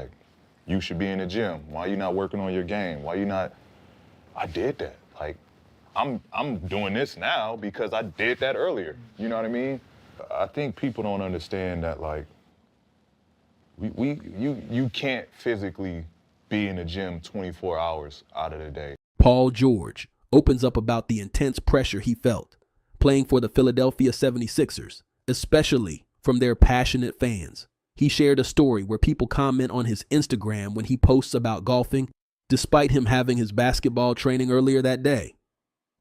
Like, you should be in the gym. Why you not working on your game? Why you not? I did that. Like, I'm doing this now because I did that earlier. You know what I mean? I think people don't understand that, like, you can't physically be in the gym 24 hours out of the day. Paul George opens up about the intense pressure he felt playing for the Philadelphia 76ers, especially from their passionate fans. He shared a story where people comment on his Instagram when he posts about golfing, despite him having his basketball training earlier that day.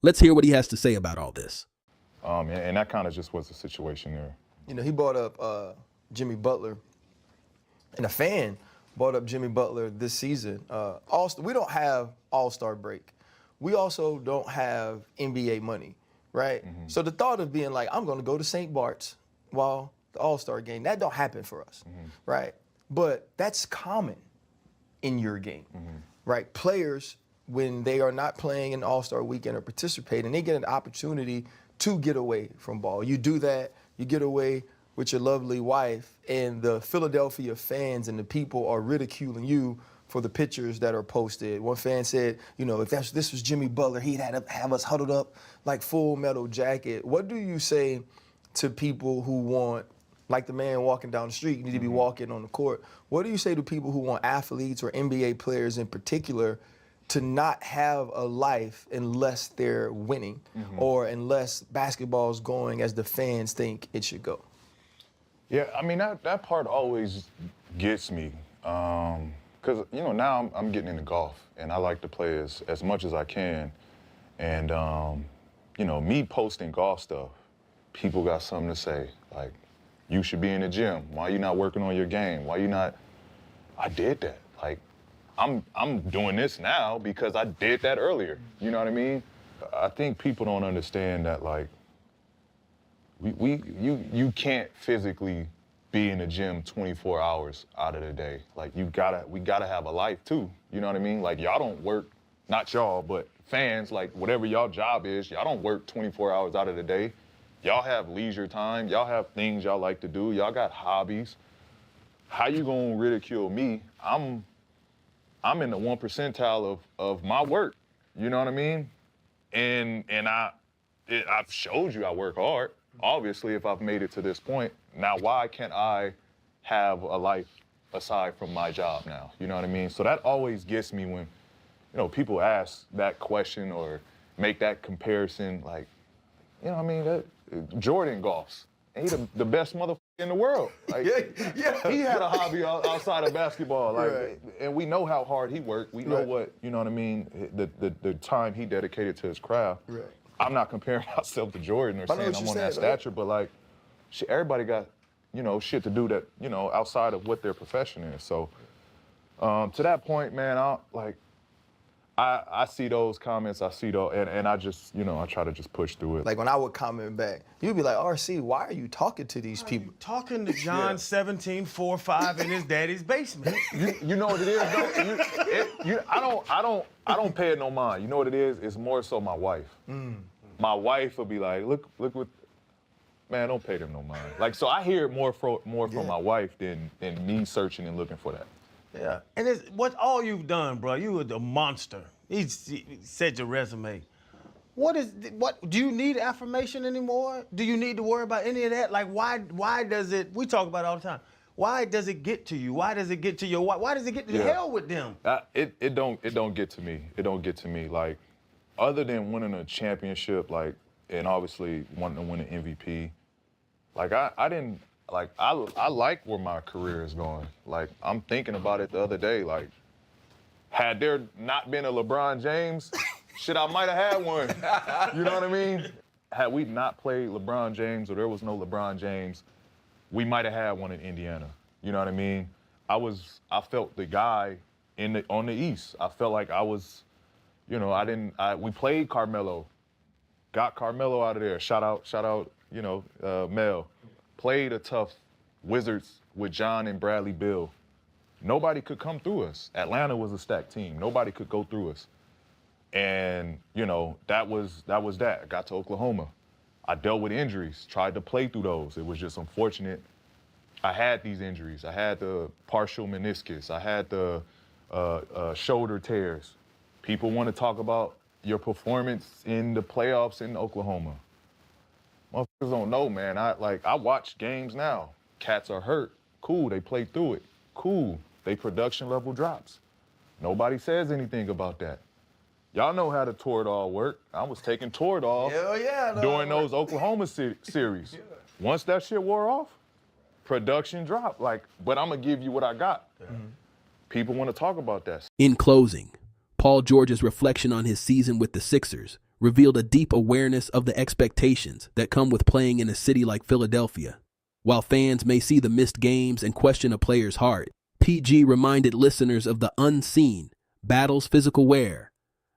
Let's hear what he has to say about all this. And that kind of just was the situation there. You know, he brought up Jimmy Butler, and a fan brought up Jimmy Butler this season. We don't have All-Star break. We also don't have NBA money, right? Mm-hmm. So the thought of being like, I'm going to go to St. Bart's while the All-Star game, that don't happen for us, right? But that's common in your game, right? Players, when they are not playing an All-Star weekend or participating, they get an opportunity to get away from ball. You do that, you get away with your lovely wife, and the Philadelphia fans and the people are ridiculing you for the pictures that are posted. One fan said, you know, if this was Jimmy Butler, he'd have us huddled up like Full Metal Jacket. What do you say to people who want, like the man walking down the street, you need to be walking on the court. What do you say to people who want athletes or NBA players in particular to not have a life unless they're winning or unless basketball's going as the fans think it should go? Yeah, I mean, that part always gets me. Because, you know, now I'm getting into golf, and I like to play as much as I can. And, you know, me posting golf stuff, people got something to say. Like, you should be in the gym. Why you not working on your game? Why you not? I did that. Like, I'm doing this now because I did that earlier. You know what I mean? I think people don't understand that, like, you can't physically be in the gym 24 hours out of the day. Like, we gotta have a life too. You know what I mean? Like, y'all don't work, not y'all, but fans, like, whatever y'all job is, y'all don't work 24 hours out of the day. Y'all have leisure time. Y'all have things y'all like to do. Y'all got hobbies. How you gonna ridicule me? I'm in the 1 percentile of my work. You know what I mean? And I've showed you I work hard. Obviously, if I've made it to this point, now why can't I have a life aside from my job now? You know what I mean? So that always gets me when, you know, people ask that question or make that comparison. Like, you know what I mean? Jordan golfs. He the best motherfucker in the world. Like, he had a hobby outside of basketball. Like, and we know how hard he worked. We know what, you know what I mean, the time he dedicated to his craft. Right. I'm not comparing myself to Jordan or saying I'm on that stature, but like, everybody got, you know, shit to do that, you know, outside of what their profession is. So to that point, man, I see those comments, and I just, you know, I try to just push through it. Like, when I would comment back, you'd be like, RC, why are you talking to these people? Talking to John 17:4-5 in his daddy's basement. You know what it is, though? I don't pay it no mind. You know what it is? It's more so my wife. My wife will be like, look what, man, don't pay them no mind. Like, so I hear it more from my wife than me searching and looking for that. Yeah, and it's what all you've done, bro. You were the monster. He said your resume. What do you need affirmation anymore? Do you need to worry about any of that? Like, why does it? We talk about it all the time. Why does it get to you? Why does it get to your wife? Why does it get to hell with them? It don't get to me. It don't get to me. Like, other than winning a championship, like, and obviously wanting to win an MVP, like, I didn't. Like, I like where my career is going. Like, I'm thinking about it the other day. Like, had there not been a LeBron James, shit, I might have had one. You know what I mean? Had we not played LeBron James or there was no LeBron James, we might have had one in Indiana. You know what I mean? I felt the guy on the East. I felt like I was, you know, we played Carmelo, got Carmelo out of there. Shout out, you know, Mel. Played a tough Wizards with John and Bradley Beal. Nobody could come through us. Atlanta was a stacked team. Nobody could go through us. And, you know, that was that. I got to Oklahoma. I dealt with injuries, tried to play through those. It was just unfortunate. I had these injuries. I had the partial meniscus. I had the shoulder tears. People want to talk about your performance in the playoffs in Oklahoma. Motherfuckers don't know, man. I watch games now. Cats are hurt. Cool, they play through it. Cool, they production level drops. Nobody says anything about that. Y'all know how the Toradol work. I was taking Toradol Hell yeah, during those Oklahoma series. Once that shit wore off, production dropped. But I'm gonna give you what I got. People want to talk about that. In closing, Paul George's reflection on his season with the Sixers revealed a deep awareness of the expectations that come with playing in a city like Philadelphia. While fans may see the missed games and question a player's heart, PG reminded listeners of the unseen battles, physical wear,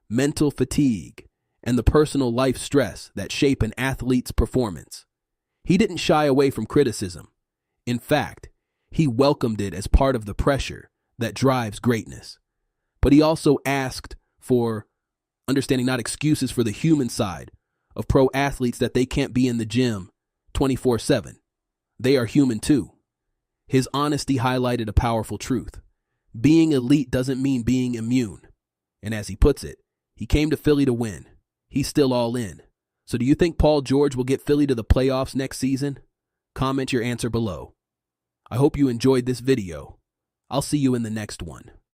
mental fatigue, and the personal life stress that shape an athlete's performance. He didn't shy away from criticism. In fact, he welcomed it as part of the pressure that drives greatness. But he also asked for understanding, not excuses, for the human side of pro athletes, that they can't be in the gym 24/7. They are human too. His honesty highlighted a powerful truth. Being elite doesn't mean being immune. And as he puts it, he came to Philly to win. He's still all in. So do you think Paul George will get Philly to the playoffs next season? Comment your answer below. I hope you enjoyed this video. I'll see you in the next one.